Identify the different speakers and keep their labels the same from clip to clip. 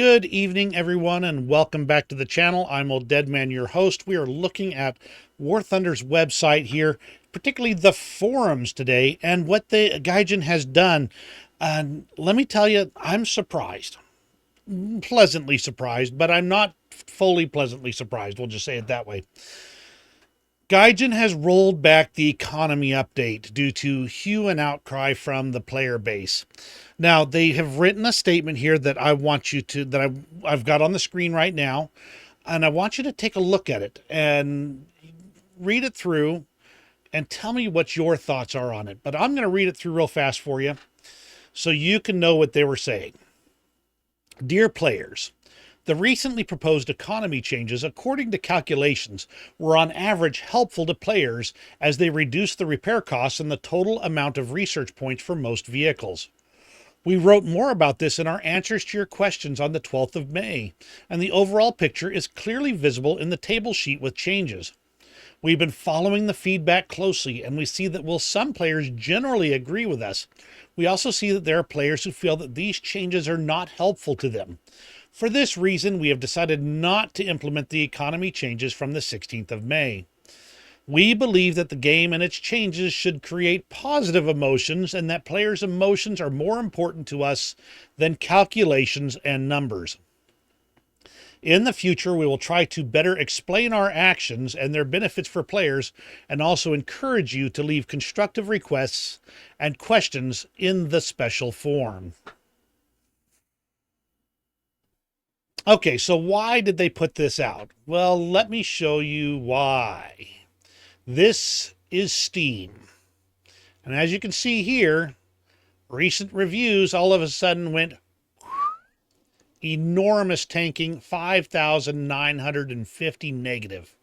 Speaker 1: Good evening, everyone, and welcome back to the channel. I'm Old Deadman, your host. We are looking at War Thunder's website here, particularly the forums today, and what the Gaijin has done. And let me tell you, I'm surprised. Pleasantly surprised, but I'm not fully pleasantly surprised. We'll just say it that way. Gaijin has rolled back the economy update due to hue and outcry from the player base. Now, they have written a statement here that I want you to, that I've got on the screen right now, and I want you to take a look at it and read it through and tell me what your thoughts are on it. But I'm going to read it through real fast for you so you can know what they were saying. Dear players, the recently proposed economy changes, according to calculations, were on average helpful to players as they reduced the repair costs and the total amount of research points for most vehicles. We wrote more about this in our answers to your questions on the 12th of May, and the overall picture is clearly visible in the table sheet with changes. We've been following the feedback closely, and we see that while some players generally agree with us, we also see that there are players who feel that these changes are not helpful to them. For this reason, we have decided not to implement the economy changes from the 16th of May. We believe that the game and its changes should create positive emotions and that players' emotions are more important to us than calculations and numbers. In the future, we will try to better explain our actions and their benefits for players and also encourage you to leave constructive requests and questions in the special form. Okay, so why did they put this out? Well, let me show you why. This is Steam. And as you can see here, recent reviews all of a sudden went enormous tanking, 5,950 negative.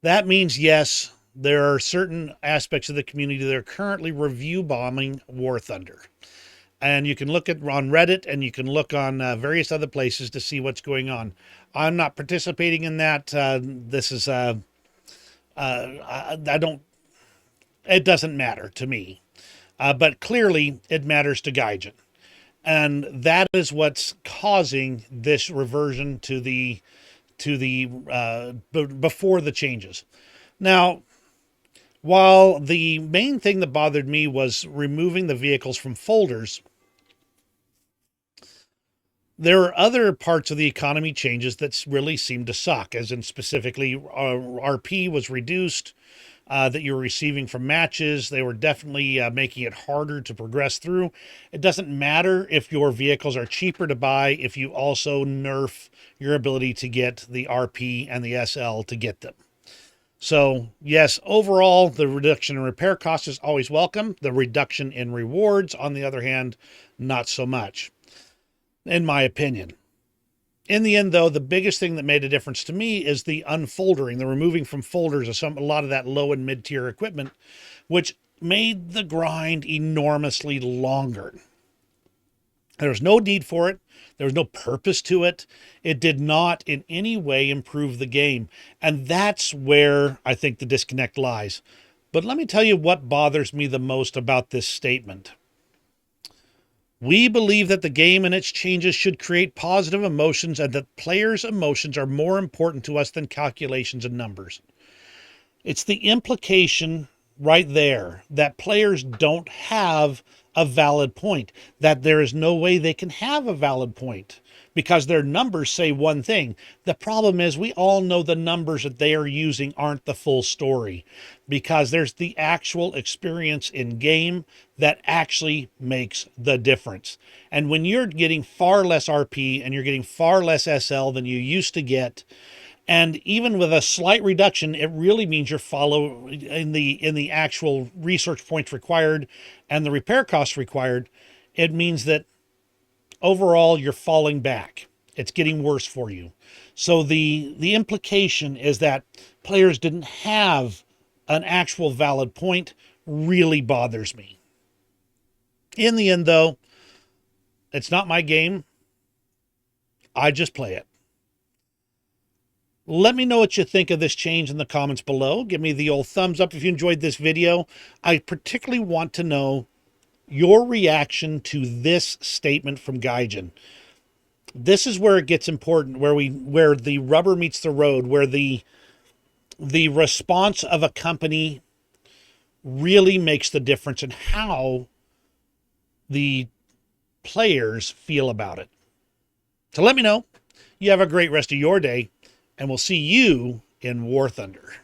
Speaker 1: That means, yes, there are certain aspects of the community that are currently review bombing War Thunder. And you can look at on Reddit and you can look on various other places to see what's going on. I'm not participating in that. This is, I don't, it doesn't matter to me. But clearly it matters to Gaijin. And that is what's causing this reversion to the before the changes. Now, while the main thing that bothered me was removing the vehicles from folders, there are other parts of the economy changes that really seem to suck, as in specifically RP was reduced, that you're receiving from matches. They were definitely making it harder to progress through. It doesn't matter if your vehicles are cheaper to buy if you also nerf your ability to get the RP and the SL to get them. So, yes, overall, the reduction in repair costs is always welcome. The reduction in rewards, on the other hand, not so much, in my opinion. In the end, though, the biggest thing that made a difference to me is the unfoldering, the removing from folders of a lot of that low and mid-tier equipment, which made the grind enormously longer. There was no need for it. There was no purpose to it. It did not in any way improve the game. And that's where I think the disconnect lies. But let me tell you what bothers me the most about this statement. We believe that the game and its changes should create positive emotions and that players' emotions are more important to us than calculations and numbers. It's the implication right there that players don't have a valid point, that there is no way they can have a valid point because their numbers say one thing. The problem is we all know the numbers that they are using aren't the full story because there's the actual experience in game that actually makes the difference. And when you're getting far less RP and you're getting far less SL than you used to get, and even with a slight reduction, it really means you're in the actual research points required and the repair costs required. It means that overall you're falling back. It's getting worse for you. So the implication is that players didn't have an actual valid point really bothers me. In the end, though, it's not my game. I just play it. Let me know what you think of this change in the comments below. Give me the old thumbs up if you enjoyed this video. I particularly want to know your reaction to this statement from Gaijin. This is where it gets important, where the rubber meets the road, where the response of a company really makes the difference in how the players feel about it. So let me know. You have a great rest of your day, and we'll see you in War Thunder.